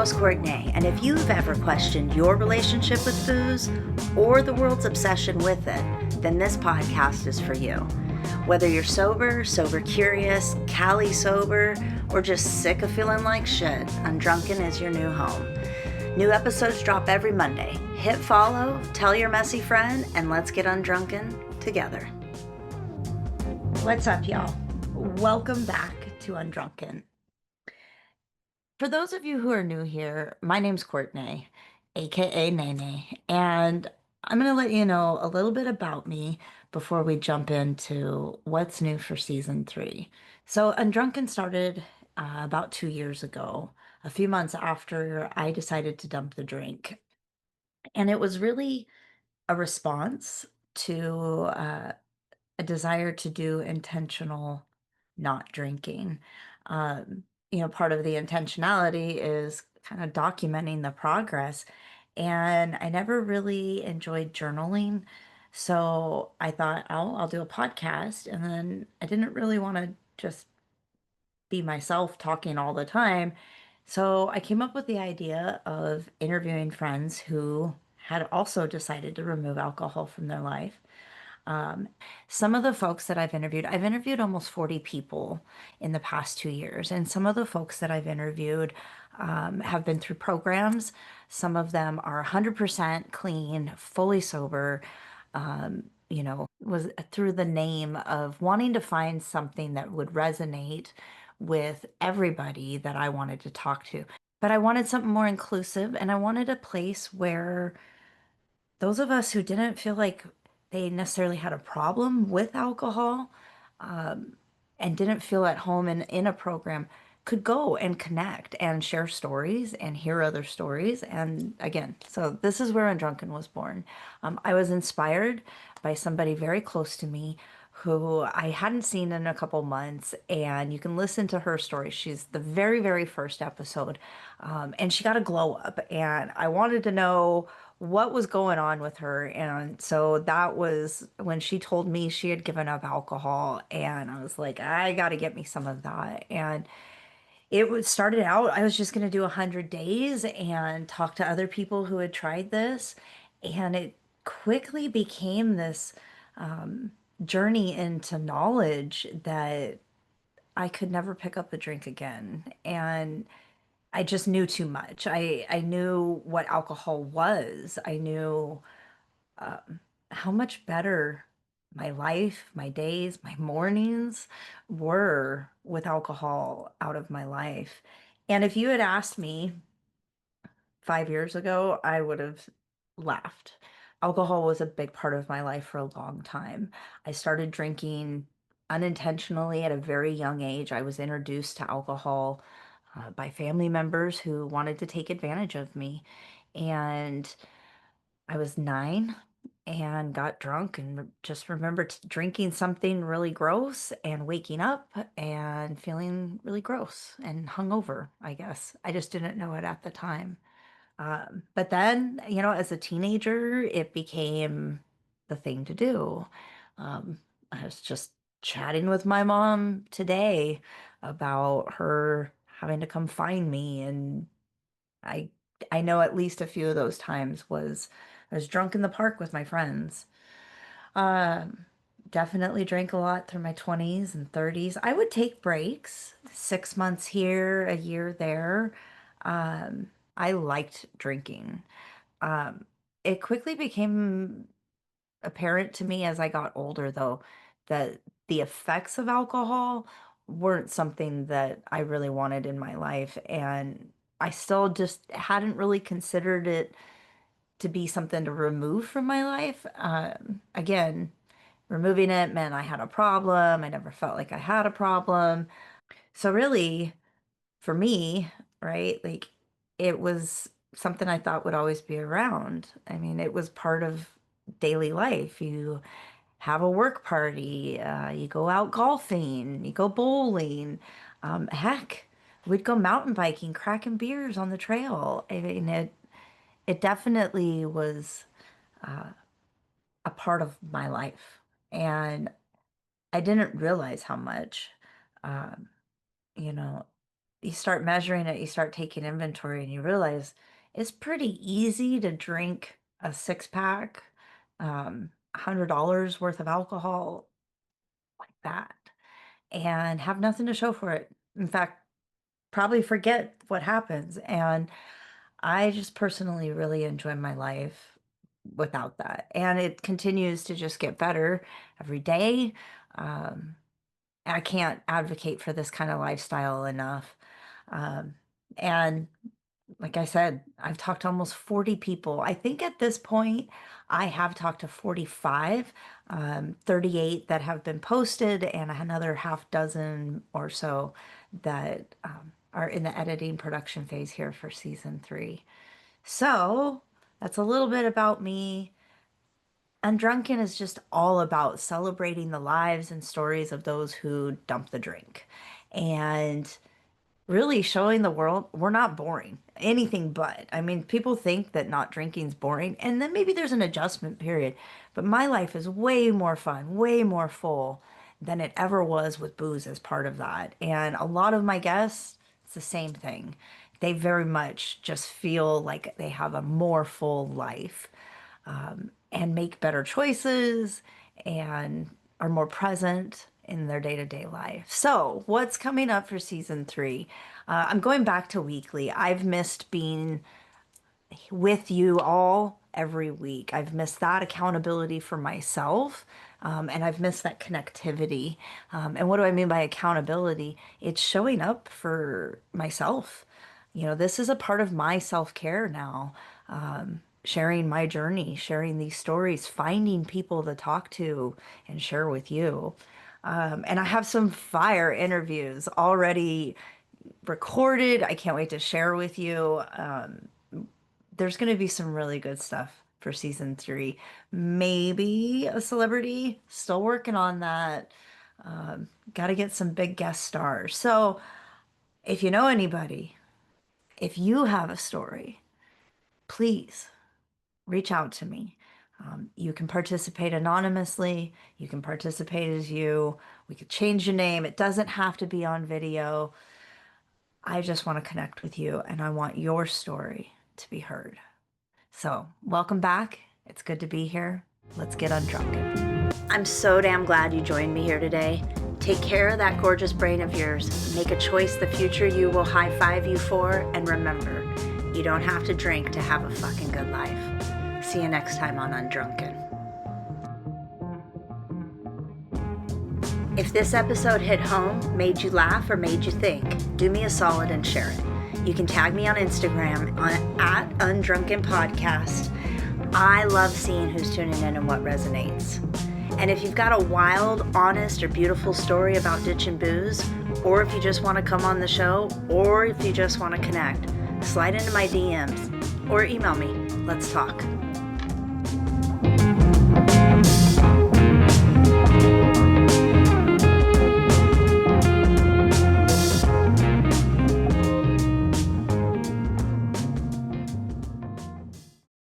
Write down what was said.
host, Courtney, and if you've ever questioned your relationship with booze or the world's obsession with it, then this podcast is for you. Whether you're sober, sober curious, Cali sober, or just sick of feeling like shit, Undrunken is your new home. New episodes drop every Monday. Hit follow, tell your messy friend, and let's get undrunken together. What's up, y'all? Welcome back to Undrunken. For those of you who are new here, my name's Courtney, aka Nene, and I'm going to let you know a little bit about me before we jump into what's new for season 3. So, Undrunken started about 2 years ago, a few months after I decided to dump the drink. And it was really a response to a desire to do intentional not drinking. Part of the intentionality is kind of documenting the progress. And I never really enjoyed journaling. So I thought, I'll do a podcast. And then I didn't really want to just be myself talking all the time. So I came up with the idea of interviewing friends who had also decided to remove alcohol from their life. Some of the folks that I've interviewed almost 40 people in the past 2 years. And some of the folks that I've interviewed have been through programs. Some of them are 100% clean, fully sober, was through the name of wanting to find something that would resonate with everybody that I wanted to talk to. But I wanted something more inclusive, and I wanted a place where those of us who didn't feel like they necessarily had a problem with alcohol and didn't feel at home in a program could go and connect and share stories and hear other stories. And again, so this is where Undrunken was born. I was inspired by somebody very close to me who I hadn't seen in a couple months, and you can listen to her story. She's the very, very first episode, and she got a glow up, and I wanted to know what was going on with her. And so that was when she told me she had given up alcohol, and I was like, I got to get me some of that. And it was started out, I was just going to do 100 days and talk to other people who had tried this. And it quickly became this journey into knowledge that I could never pick up a drink again. And I just knew too much. I knew what alcohol was. I knew how much better my life, my days, my mornings were with alcohol out of my life. And if you had asked me 5 years ago, I would have laughed. Alcohol was a big part of my life for a long time. I started drinking unintentionally at a very young age. I was introduced to alcohol by family members who wanted to take advantage of me. And I was 9 and got drunk and just remember drinking something really gross and waking up and feeling really gross and hungover, I guess. I just didn't know it at the time. But then, as a teenager, it became the thing to do. I was just chatting with my mom today about her having to come find me, and I I know at least a few of those times was I was drunk in the park with my friends. Um, Definitely drank a lot through my 20s and 30s. I would take breaks, 6 months here, a year there. I liked drinking. Um, it quickly became apparent to me as I got older, though, that the effects of alcohol weren't something that I really wanted in my life. And I still just hadn't really considered it to be something to remove from my life. Again, removing it meant I had a problem. I never felt like I had a problem. So, really, for me, right, like it was something I thought would always be around. I mean, it was part of daily life. You have a work party, you go out golfing, you go bowling. Heck, we'd go mountain biking, cracking beers on the trail. I mean, it definitely was a part of my life, and I didn't realize how much, um, you know. you start measuring it, you start taking inventory, and you realize it's pretty easy to drink a six pack, $100 worth of alcohol like that and have nothing to show for it. In fact, probably forget what happens. And I just personally really enjoy my life without that. And it continues to just get better every day. Um, I can't advocate for this kind of lifestyle enough. Um, and like I said, I've talked to almost 40 people. I think at this point, I have talked to 45, 38 that have been posted, and another half dozen or so that are in the editing production phase here for season 3. So that's a little bit about me. Undrunken is just all about celebrating the lives and stories of those who dump the drink. And really showing the world we're not boring. Anything but. I mean, people think that not drinking's boring, and then maybe there's an adjustment period. But my life is way more fun, way more full than it ever was with booze as part of that. And a lot of my guests, it's the same thing. They very much just feel like they have a more full life, and make better choices and are more present in their day-to-day life. So, what's coming up for season 3? I'm going back to weekly. I've missed being with you all every week. I've missed that accountability for myself, and I've missed that connectivity. And what do I mean by accountability? It's showing up for myself. This is a part of my self-care now. Sharing my journey, sharing these stories, finding people to talk to and share with you. And I have some fire interviews already recorded. I can't wait to share with you. There's going to be some really good stuff for season 3. Maybe a celebrity, still working on that. Got to get some big guest stars. So if you know anybody, if you have a story, please reach out to me. You can participate anonymously. You can participate as you. We could change your name. It doesn't have to be on video. I just want to connect with you, and I want your story to be heard. So, welcome back. It's good to be here. Let's get undrunken. I'm so damn glad you joined me here today. Take care of that gorgeous brain of yours. Make a choice the future you will high five you for, and remember, you don't have to drink to have a fucking good life. See you next time on Undrunken. If this episode hit home, made you laugh, or made you think, do me a solid and share it. You can tag me on Instagram at Undrunken Podcast. I love seeing who's tuning in and what resonates. And if you've got a wild, honest, or beautiful story about ditching booze, or if you just want to come on the show, or if you just want to connect, slide into my DMs or email me. Let's talk.